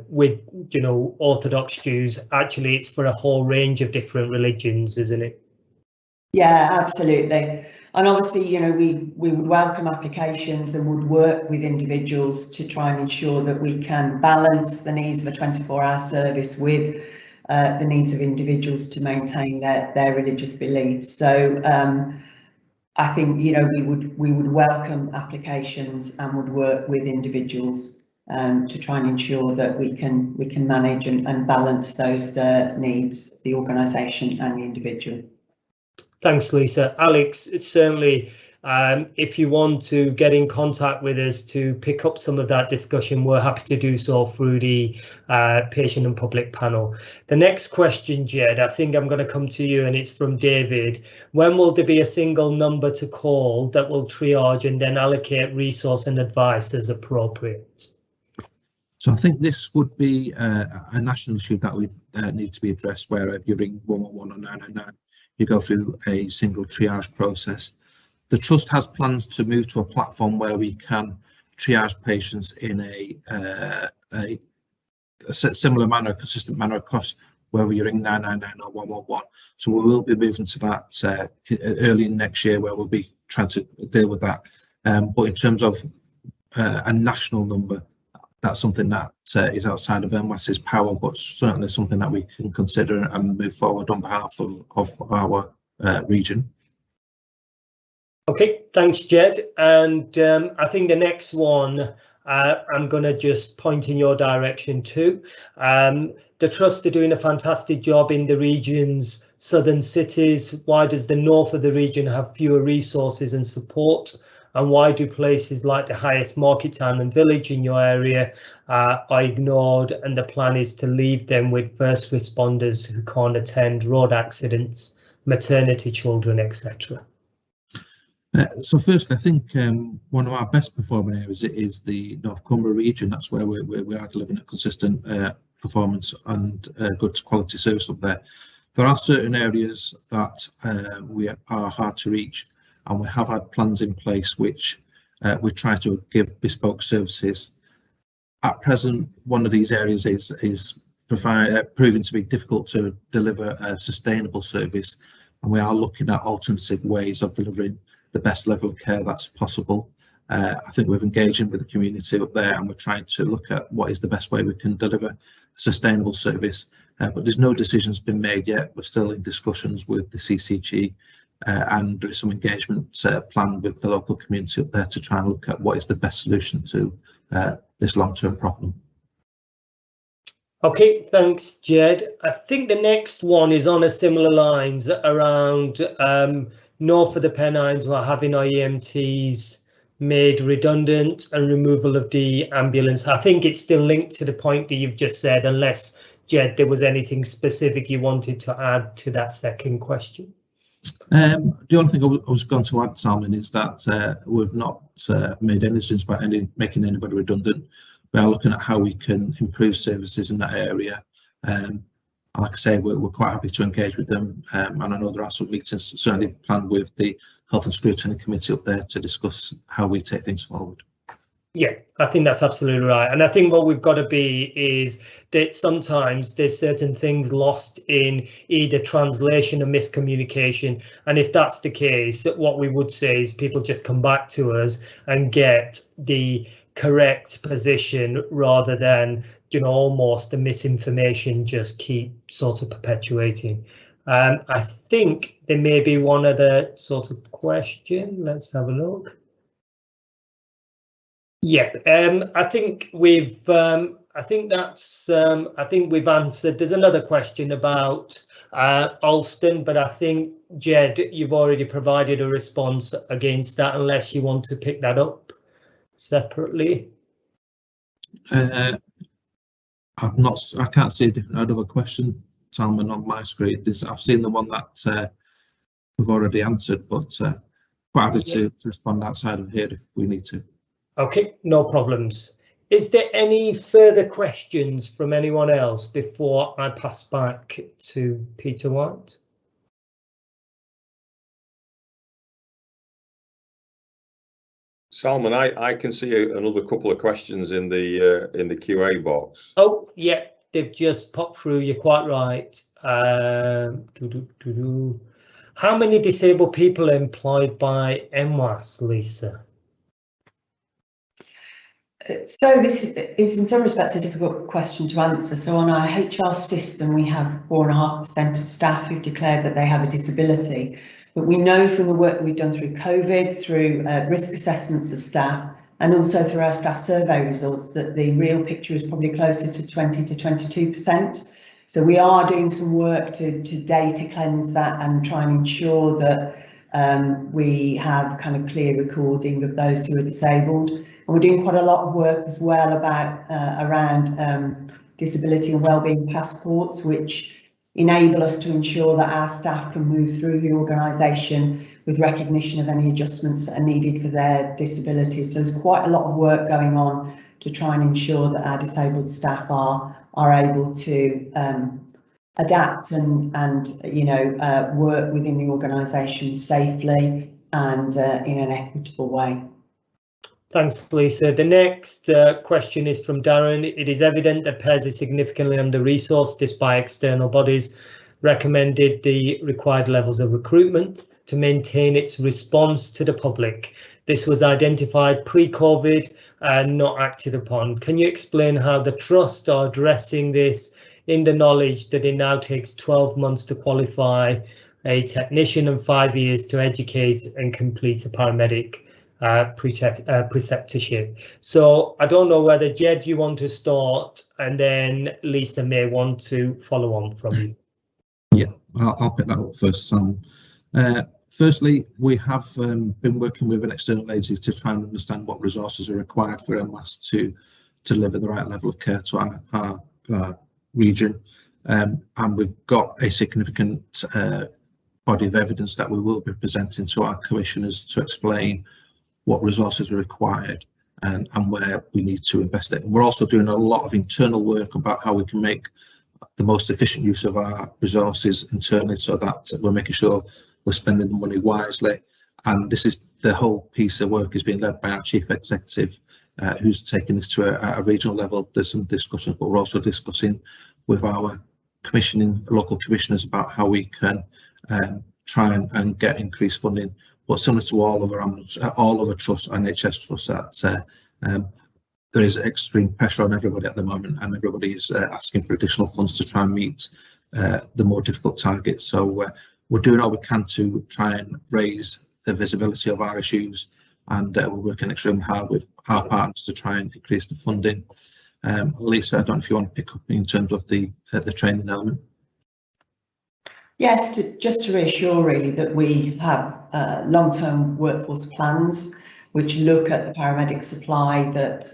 with, you know, Orthodox Jews. Actually, it's for a whole range of different religions, isn't it? Yeah, absolutely. And obviously, you know, we would welcome applications and would work with individuals to try and ensure that we can balance the needs of a 24-hour service with the needs of individuals to maintain their religious beliefs. So I think, you know, we would welcome applications and would work with individuals to try and ensure that we can manage and balance those needs, the organisation and the individual. Thanks, Lisa. Alex, it's certainly, if you want to get in contact with us to pick up some of that discussion, we're happy to do so through the patient and public panel. The next question, Jed, I think I'm going to come to you, and it's from David. When will there be a single number to call that will triage and then allocate resource and advice as appropriate? So I think this would be a national issue that would need to be addressed, where if you ring 111 or 999, you go through a single triage process. The Trust has plans to move to a platform where we can triage patients in a similar manner, consistent manner across where we ring 999 or 111. So we will be moving to that early next year, where we'll be trying to deal with that. But in terms of a national number, that's something that is outside of NWAS's power, but certainly something that we can consider and move forward on behalf of our region. Okay, thanks, Jed. And I think the next one, I'm going to just point in your direction too. The Trust are doing a fantastic job in the region's southern cities. Why does the north of the region have fewer resources and support? And why do places like the highest market town and village in your area are ignored, and the plan is to leave them with first responders who can't attend road accidents, maternity children, etc.? So firstly, I think one of our best performing areas is the North Cumbria region. That's where we are delivering a consistent performance and good quality service up there. There are certain areas that we are hard to reach, and we have had plans in place which we try to give bespoke services. At present, one of these areas is proving to be difficult to deliver a sustainable service, and we are looking at alternative ways of delivering the best level of care that's possible. I think we're engaging with the community up there, and we're trying to look at what is the best way we can deliver a sustainable service, but there's no decisions been made yet. We're still in discussions with the CCG, and there is some engagement planned with the local community up there to try and look at what is the best solution to this long-term problem. Okay, thanks, Jed. I think the next one is on a similar lines around north of the Pennines. We're having our EMTs made redundant and removal of the ambulance. I think it's still linked to the point that you've just said, unless, Jed, there was anything specific you wanted to add to that second question. The only thing I was going to add, Salman, is that we've not made any decisions about making anybody redundant. We are looking at how we can improve services in that area. Like I say, we're quite happy to engage with them, and I know there are some meetings certainly planned with the Health and Scrutiny Committee up there to discuss how we take things forward. Yeah, I think that's absolutely right. And I think what we've got to be is that sometimes there's certain things lost in either translation or miscommunication. And if that's the case, what we would say is people just come back to us and get the correct position, rather than, you know, almost the misinformation just keep sort of perpetuating. I think there may be one other sort of question. Let's have a look. Yep, I think we've I think we've answered. There's another question about Alston, but I think, Jed, you've already provided a response against that, unless you want to pick that up separately. I can't see another question, Salman, on my screen. I've seen the one that we've already answered, but quite happy to respond outside of here if we need to. Okay, no problems. Is there any further questions from anyone else before I pass back to Peter White? Salman, I can see another couple of questions in the QA box. Oh, yeah, they've just popped through. You're quite right. How many disabled people are employed by NWAS, Lisa? So this is in some respects a difficult question to answer. So on our HR system, we have 4.5% of staff who've declared that they have a disability. But we know from the work that we've done through COVID, through risk assessments of staff, and also through our staff survey results, that the real picture is probably closer to 20 to 22%. So we are doing some work to data cleanse that and try and ensure that we have kind of clear recording of those who are disabled. And we're doing quite a lot of work as well about around disability and wellbeing passports, which enable us to ensure that our staff can move through the organisation with recognition of any adjustments that are needed for their disabilities. So there's quite a lot of work going on to try and ensure that our disabled staff are able to adapt and work within the organisation safely and in an equitable way. Thanks, Lisa. The next question is from Darren. It is evident that PES is significantly under-resourced despite external bodies recommended the required levels of recruitment to maintain its response to the public. This was identified pre-COVID and not acted upon. Can you explain how the Trust are addressing this in the knowledge that it now takes 12 months to qualify a technician and 5 years to educate and complete a paramedic preceptorship? So I don't know whether, Jed, you want to start, and then Lisa may want to follow on from you. Yeah, I'll pick that up first, Sam. Firstly, we have been working with an external agency to try and understand what resources are required for NWAS to deliver the right level of care to our region, and we've got a significant body of evidence that we will be presenting to our commissioners to explain what resources are required and where we need to invest it. And we're also doing a lot of internal work about how we can make the most efficient use of our resources internally, so that we're making sure we're spending the money wisely. And this is the whole piece of work is being led by our Chief Executive, who's taking this to a regional level. There's some discussions, but we're also discussing with our local commissioners about how we can try and get increased funding. But similar to all other trusts, NHS trusts, that there is extreme pressure on everybody at the moment, and everybody is asking for additional funds to try and meet the more difficult targets. So we're doing all we can to try and raise the visibility of our issues, and we're working extremely hard with our partners to try and increase the funding. Lisa, I don't know if you want to pick up in terms of the training element. Yes, just to reassure really that we have long-term workforce plans which look at the paramedic supply, that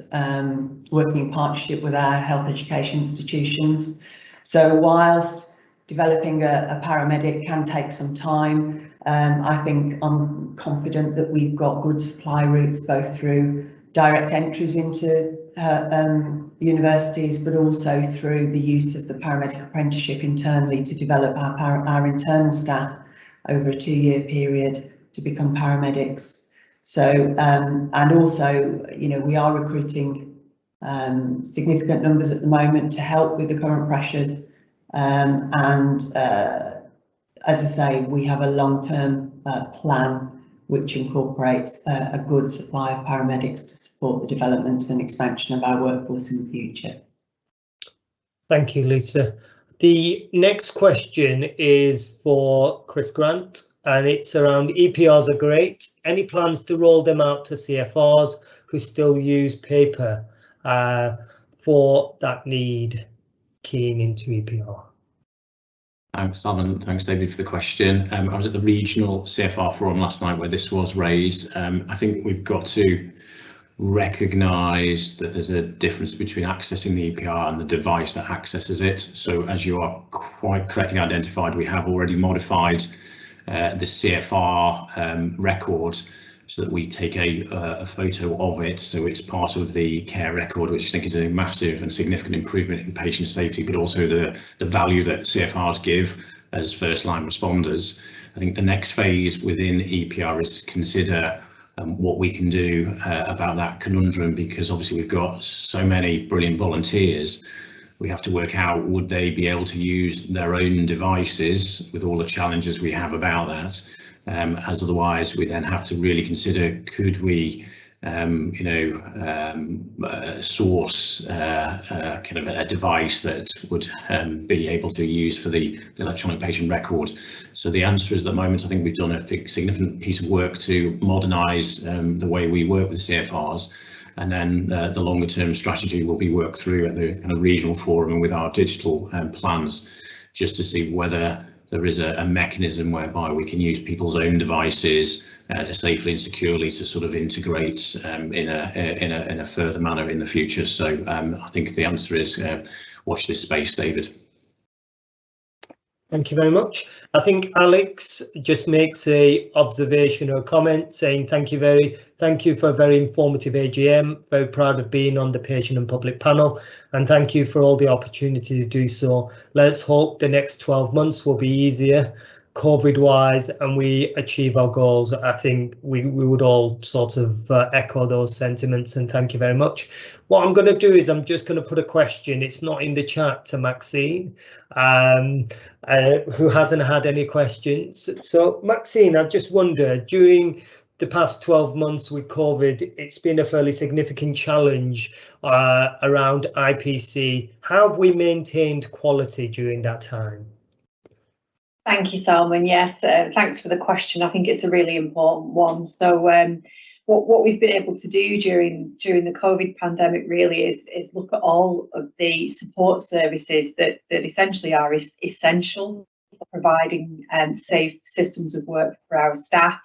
working in partnership with our health education institutions. So whilst developing a paramedic can take some time, I think I'm confident that we've got good supply routes, both through direct entries into universities, but also through the use of the paramedic apprenticeship internally to develop our internal staff over a 2-year period to become paramedics. So and also, we are recruiting significant numbers at the moment to help with the current pressures, and as I say, we have a long-term plan which incorporates a good supply of paramedics to support the development and expansion of our workforce in the future. Thank you, Lisa. I The next question is for Chris Grant, and it's around EPRs are great. Any plans to roll them out to CFRs who still use paper for that need keying into EPR? Thanks, Alan. Thanks, David, for the question. I was at the regional CFR forum last night where this was raised. I think we've got to recognise that there's a difference between accessing the EPR and the device that accesses it. So as you are quite correctly identified, we have already modified the CFR record so that we take a photo of it, so it's part of the care record, which I think is a massive and significant improvement in patient safety, but also the value that CFRs give as first line responders. I think the next phase within EPR is to consider what we can do about that conundrum, because obviously we've got so many brilliant volunteers. We have to work out, would they be able to use their own devices with all the challenges we have about that, as otherwise we then have to really consider, could we source kind of a device that would be able to use for the electronic patient record. So the answer is, at the moment, I think we've done a significant piece of work to modernise the way we work with CFRs, and then the longer term strategy will be worked through at the kind of regional forum and with our digital plans, just to see whether there is a mechanism whereby we can use people's own devices safely and securely to sort of integrate in a further manner in the future. So I think the answer is watch this space, David. Thank you very much. I think Alex just makes a observation or comment saying thank you for a very informative AGM. Very proud of being on the patient and public panel, and thank you for all the opportunity to do so. Let's hope the next 12 months will be easier COVID wise and we achieve our goals. I think we would all sort of echo those sentiments, and thank you very much. What I'm going to do is I'm just going to put a question, it's not in the chat, to Maxine, who hasn't had any questions. So Maxine, I just wonder, during the past 12 months with COVID, it's been a fairly significant challenge around IPC. How have we maintained quality during that time? Thank you, Salman. Yes, thanks for the question. I think it's a really important one. So what we've been able to do during the COVID pandemic really is look at all of the support services that essentially are essential for providing safe systems of work for our staff,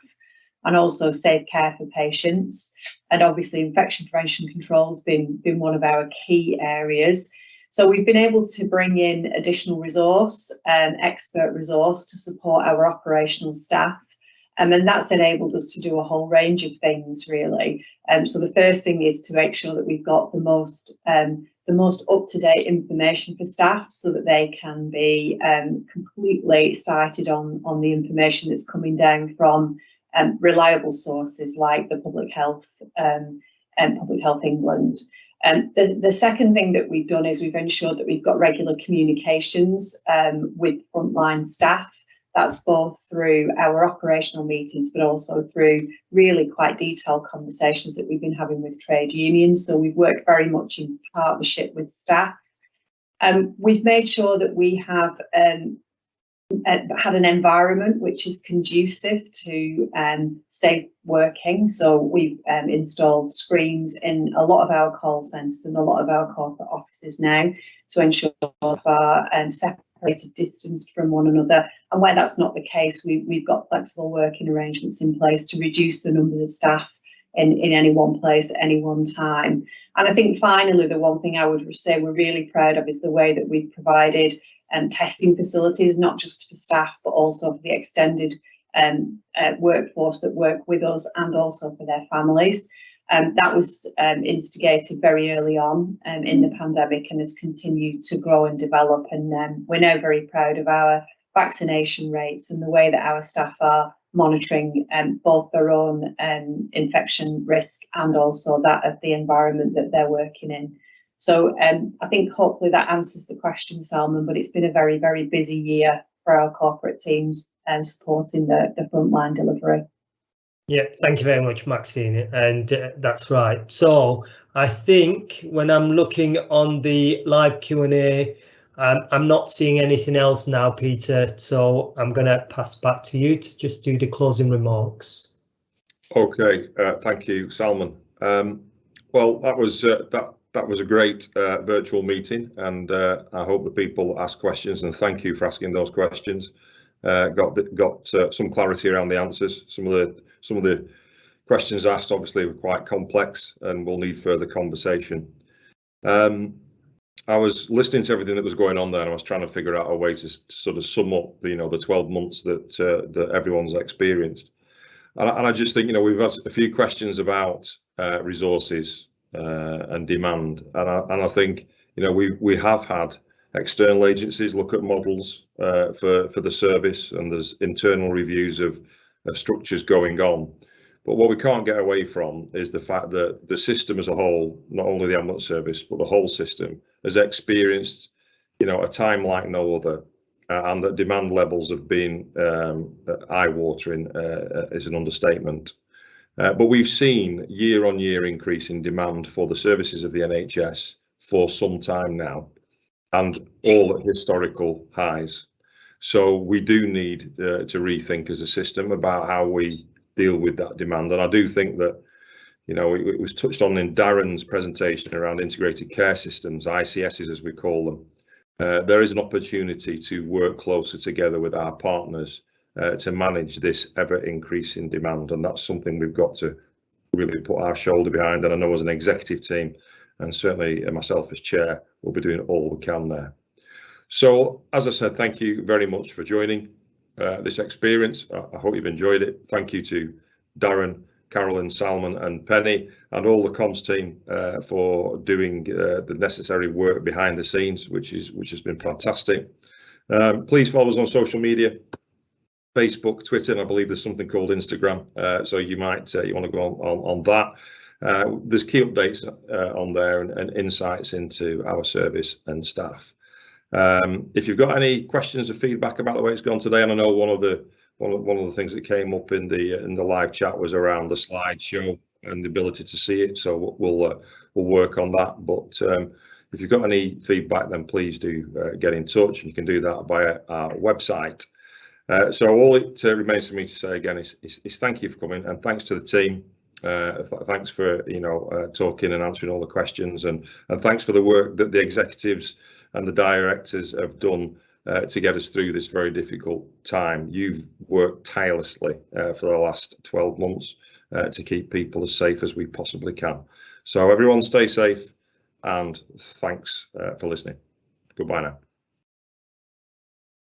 and also safe care for patients. And obviously infection prevention control has been one of our key areas. So we've been able to bring in additional resource, expert resource, to support our operational staff. And then that's enabled us to do a whole range of things, really. So the first thing is to make sure that we've got the most up-to-date information for staff, so that they can be completely cited on the information that's coming down from reliable sources like the Public Health England. The second thing that we've done is we've ensured that we've got regular communications with frontline staff. That's both through our operational meetings, but also through really quite detailed conversations that we've been having with trade unions. So we've worked very much in partnership with staff. We've made sure that we have had an environment which is conducive to safe working. So we've installed screens in a lot of our call centres and a lot of our corporate offices now to ensure our separated, distanced from one another. And where that's not the case, we've got flexible working arrangements in place to reduce the number of staff in any one place at any one time. And I think finally, the one thing I would say we're really proud of is the way that we've provided testing facilities, not just for staff, but also for the extended workforce that work with us, and also for their families. That was instigated very early on in the pandemic and has continued to grow and develop. And we're now very proud of our vaccination rates and the way that our staff are monitoring both their own infection risk and also that of the environment that they're working in. So I think hopefully that answers the question, Salman, but it's been a very, very busy year for our corporate teams and supporting the frontline delivery. Yeah, thank you very much, Maxine, and that's right. So I think when I'm looking on the live Q&A, I'm not seeing anything else now, Peter, so I'm going to pass back to you to just do the closing remarks. Okay, thank you, Salman. Well, that was a great virtual meeting, and I hope the people ask questions, and thank you for asking those questions. Got some clarity around the answers. Some of the questions asked obviously were quite complex and will need further conversation. I was listening to everything that was going on there, and I was trying to figure out a way to sort of sum up, the 12 months that everyone's experienced. And I just think, we've had a few questions about resources and demand, and I think, we have had external agencies look at models for the service, and there's internal reviews of structures going on. But what we can't get away from is the fact that the system as a whole, not only the ambulance service, but the whole system, has experienced, a time like no other, and that demand levels have been eye-watering is an understatement. But we've seen year-on-year increase in demand for the services of the NHS for some time now, and all at historical highs. So we do need to rethink as a system about how we deal with that demand. And I do think that, it was touched on in Daren's presentation around integrated care systems, ICSs as we call them. There is an opportunity to work closer together with our partners to manage this ever increasing demand, and that's something we've got to really put our shoulder behind. And I know as an executive team, and certainly myself as chair, we'll be doing all we can there. So, as I said, thank you very much for joining this experience. I hope you've enjoyed it. Thank you to Daren, Carolyn, Salman and Penny, and all the comms team for doing the necessary work behind the scenes, which has been fantastic. Please follow us on social media, Facebook, Twitter, and I believe there's something called Instagram. So you want to go on that. There's key updates on there and insights into our service and staff. If you've got any questions or feedback about the way it's gone today, and I know one of the things that came up in the live chat was around the slideshow and the ability to see it. So we'll work on that. But if you've got any feedback, then please do get in touch, and you can do that via our website. So all it remains for me to say again is thank you for coming, and thanks to the team. Thanks for talking and answering all the questions, and thanks for the work that the executives and the directors have done to get us through this very difficult time. You've worked tirelessly for the last 12 months to keep people as safe as we possibly can. So everyone stay safe, and thanks for listening. Goodbye now.